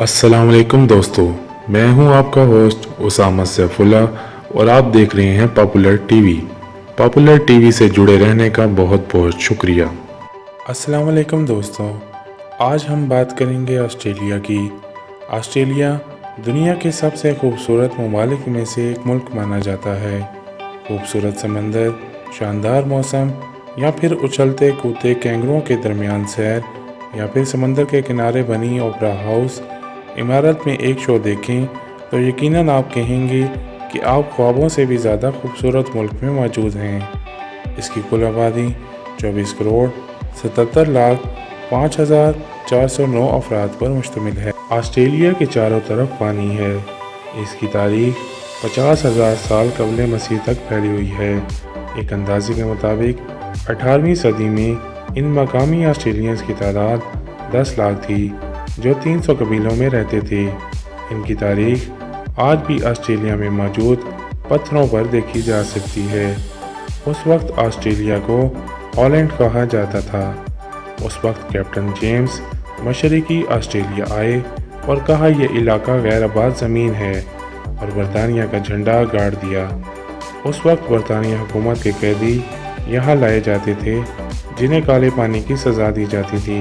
अस्सलाम वालेकुम दोस्तों, मैं हूं आपका होस्ट उसामा सैफुल्लाह और आप देख रहे हैं पॉपुलर टीवी। पॉपुलर टीवी से जुड़े रहने का बहुत बहुत शुक्रिया। अस्सलाम वालेकुम दोस्तों, आज हम बात करेंगे ऑस्ट्रेलिया की। ऑस्ट्रेलिया दुनिया के सबसे खूबसूरत ममालिक में से एक मुल्क माना जाता है। खूबसूरत समंदर, शानदार मौसम या फिर उछलते कूदते कैंगरुओं के दरमियान सैर या फिर समंदर के किनारे बनी ओपेरा हाउस इमारत में एक शो देखें तो यकीनन आप कहेंगे कि आप ख्वाबों से भी ज़्यादा खूबसूरत मुल्क में मौजूद हैं। इसकी कुल आबादी 24 करोड़ 77 लाख 5,409 अफराद पर मुश्तमिल है। ऑस्ट्रेलिया के चारों तरफ पानी है। इसकी तारीख 50,000 साल कबल मसीह तक फैली हुई है। एक अंदाजे के मुताबिक 18वीं सदी में इन मकामी ऑस्ट्रेलियंस की तादाद 10 लाख थी जो 300 कबीलों में रहते थे। इनकी तारीख आज भी ऑस्ट्रेलिया में मौजूद पत्थरों पर देखी जा सकती है। उस वक्त ऑस्ट्रेलिया को हॉलैंड कहा जाता था। उस वक्त कैप्टन जेम्स मशरकी ऑस्ट्रेलिया आए और कहा यह इलाका गैर आबाद ज़मीन है और बरतानिया का झंडा गाड़ दिया। उस वक्त बरतानिया हुकूमत के कैदी यहाँ लाए जाते थे जिन्हें काले पानी की सज़ा दी जाती थी।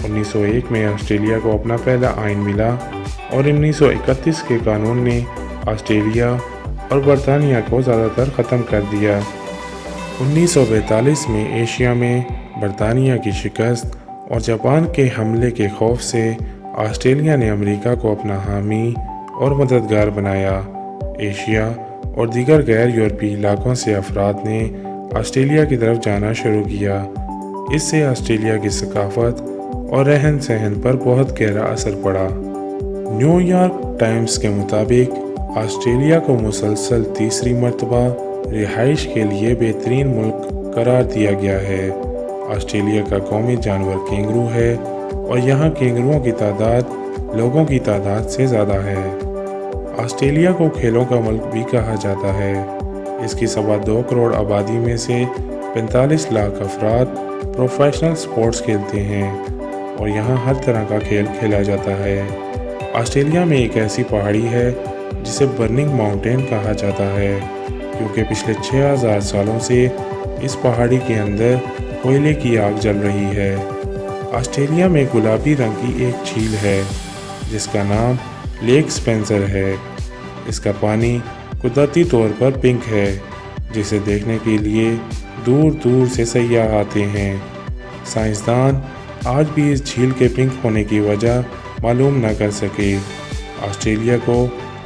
1901 में ऑस्ट्रेलिया को अपना पहला आइन मिला और 1931 के कानून ने ऑस्ट्रेलिया और बरतानिया को ज़्यादातर ख़त्म कर दिया। 1942 में एशिया में बरतानिया की शिकस्त और जापान के हमले के खौफ से ऑस्ट्रेलिया ने अमेरिका को अपना हामी और मददगार बनाया। एशिया और दीगर गैर यूरोपीय इलाकों से अफराद ने ऑस्ट्रेलिया की तरफ जाना शुरू किया। इससे ऑस्ट्रेलिया की सकाफत और रहन सहन पर बहुत गहरा असर पड़ा। न्यूयॉर्क टाइम्स के मुताबिक ऑस्ट्रेलिया को मुसलसल तीसरी मरतबा रिहाइश के लिए बेहतरीन मुल्क करार दिया गया है। ऑस्ट्रेलिया का कौमी जानवर कैंगरू है और यहाँ कैंगरुओं की तादाद लोगों की तादाद से ज़्यादा है। ऑस्ट्रेलिया को खेलों का मुल्क भी कहा जाता है। इसकी 2.25 करोड़ आबादी में से 45 लाख अफराद प्रोफेशनल स्पोर्ट्स खेलते हैं और यहाँ हर तरह का खेल खेला जाता है। ऑस्ट्रेलिया में एक ऐसी पहाड़ी है जिसे बर्निंग माउंटेन कहा जाता है क्योंकि पिछले 6,000 सालों से इस पहाड़ी के अंदर कोयले की आग जल रही है। ऑस्ट्रेलिया में गुलाबी रंग की एक झील है जिसका नाम लेक स्पेंसर है। इसका पानी कुदरती तौर पर पिंक है जिसे देखने के लिए दूर दूर से सैयाह आते हैं। साइंसदान आज भी इस झील के पिंक होने की वजह मालूम न कर सके। ऑस्ट्रेलिया को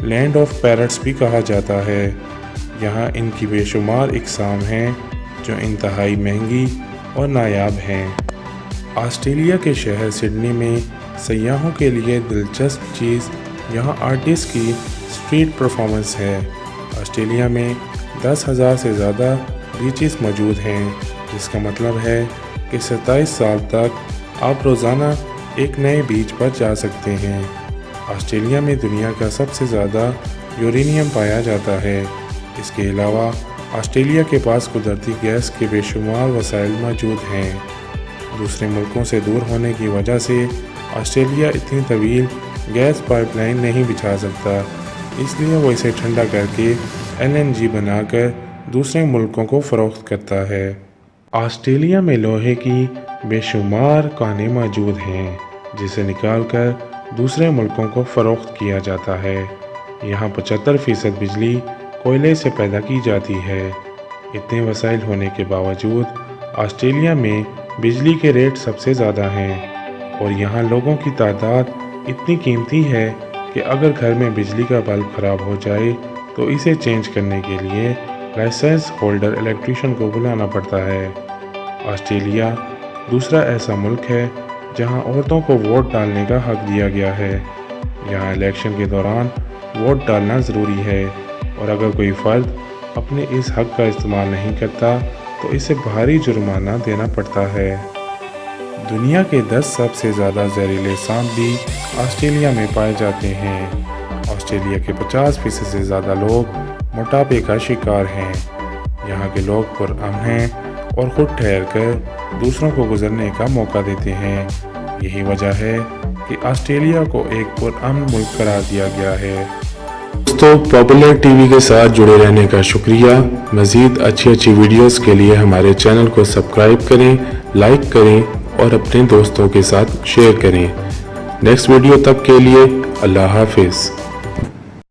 लैंड ऑफ पैरट्स भी कहा जाता है। यहाँ इनकी बेशुमार इकसाम हैं जो इंतहाई महंगी और नायाब हैं। ऑस्ट्रेलिया के शहर सिडनी में सयाहों के लिए दिलचस्प चीज़ यहाँ आर्टिस्ट की स्ट्रीट परफॉर्मेंस है। ऑस्ट्रेलिया में 10,000 से ज़्यादा बीचेस मौजूद हैं जिसका मतलब है कि 27 साल तक आप रोज़ाना एक नए बीच पर जा सकते हैं। ऑस्ट्रेलिया में दुनिया का सबसे ज़्यादा यूरेनियम पाया जाता है। इसके अलावा ऑस्ट्रेलिया के पास कुदरती गैस के बेशुमार वसाइल मौजूद हैं। दूसरे मुल्कों से दूर होने की वजह से ऑस्ट्रेलिया इतनी तवील गैस पाइपलाइन नहीं बिछा सकता, इसलिए वो इसे ठंडा करके LNG बनाकर दूसरे मुल्कों को फ़रोख्त करता है। ऑस्ट्रेलिया में लोहे की बेशुमार कानें मौजूद हैं जिसे निकालकर दूसरे मुल्कों को फ़रोख्त किया जाता है। यहाँ 75% बिजली कोयले से पैदा की जाती है। इतने वसाइल होने के बावजूद ऑस्ट्रेलिया में बिजली के रेट सबसे ज़्यादा हैं और यहाँ लोगों की तादाद इतनी कीमती है कि अगर घर में बिजली का बल्ब ख़राब हो जाए तो इसे चेंज करने के लिए लाइसेंस होल्डर इलेक्ट्रीशियन को बुलाना पड़ता है। ऑस्ट्रेलिया दूसरा ऐसा मुल्क है जहां औरतों को वोट डालने का हक दिया गया है। यहां इलेक्शन के दौरान वोट डालना ज़रूरी है और अगर कोई फ़र्द अपने इस हक का इस्तेमाल नहीं करता तो इसे भारी जुर्माना देना पड़ता है। दुनिया के 10 सबसे ज़्यादा जहरीले सांप भी ऑस्ट्रेलिया में पाए जाते हैं। ऑस्ट्रेलिया के 50% से ज़्यादा लोग मोटापे का शिकार हैं। यहाँ के लोग पुरअमन हैं और ख़ुद ठहर कर दूसरों को गुजरने का मौका देते हैं। यही वजह है कि ऑस्ट्रेलिया को एक पुरअमन मुल्क करार दिया गया है। दोस्तों, पॉपुलर टीवी के साथ जुड़े रहने का शुक्रिया। मज़ीद अच्छी वीडियोस के लिए हमारे चैनल को सब्सक्राइब करें, लाइक करें और अपने दोस्तों के साथ शेयर करें। नेक्स्ट वीडियो तक के लिए अल्लाह हाफिज़।